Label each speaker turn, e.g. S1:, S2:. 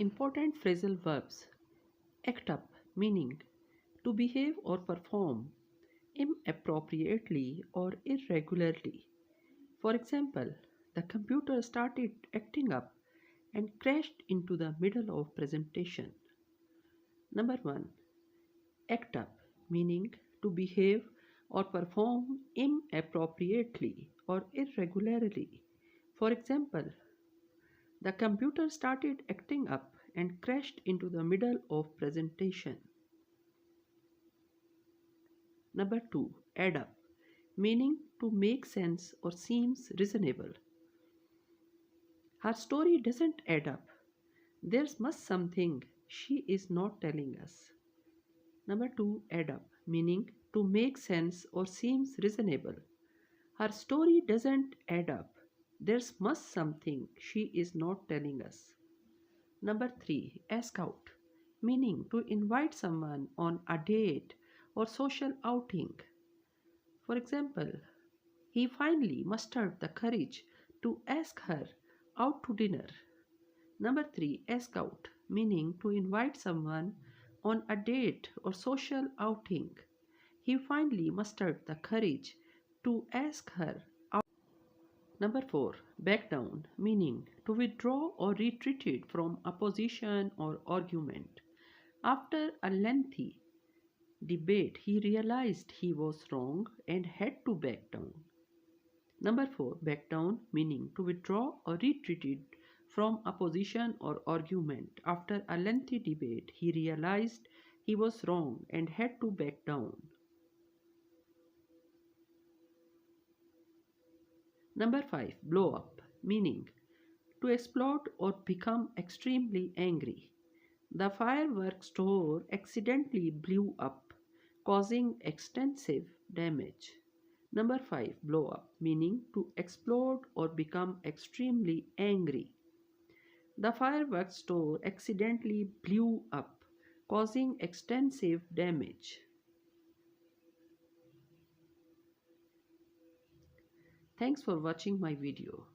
S1: Important phrasal verbs. Act up, meaning to behave or perform inappropriately or irregularly. For example, the computer started acting up and crashed into the middle of presentation. Number 1. Act up, meaning to behave or perform inappropriately or irregularly. For example, the computer started acting up and crashed into the middle of presentation. Number 2. Add up, meaning to make sense or seems reasonable. Her story doesn't add up. There's must something she is not telling us. Number 2. Add up, meaning to make sense or seems reasonable. Her story doesn't add up. There's must something she is not telling us. Number 3. Ask out, meaning to invite someone on a date or social outing. For example, he finally mustered the courage to ask her out to dinner. Number 3. Ask out, meaning to invite someone on a date or social outing. He finally mustered the courage to ask her out. Number 4. Back down, meaning to withdraw or retreat from a position or argument. After a lengthy debate, he realized he was wrong and had to back down. Number 4. Back down, meaning to withdraw or retreat from a position or argument. After a lengthy debate, he realized he was wrong and had to back down. Number 5. Blow up, meaning to explode or become extremely angry. The fireworks store accidentally blew up, causing extensive damage. Number 5. Blow up, meaning to explode or become extremely angry. The fireworks store accidentally blew up, causing extensive damage. Thanks for watching my video.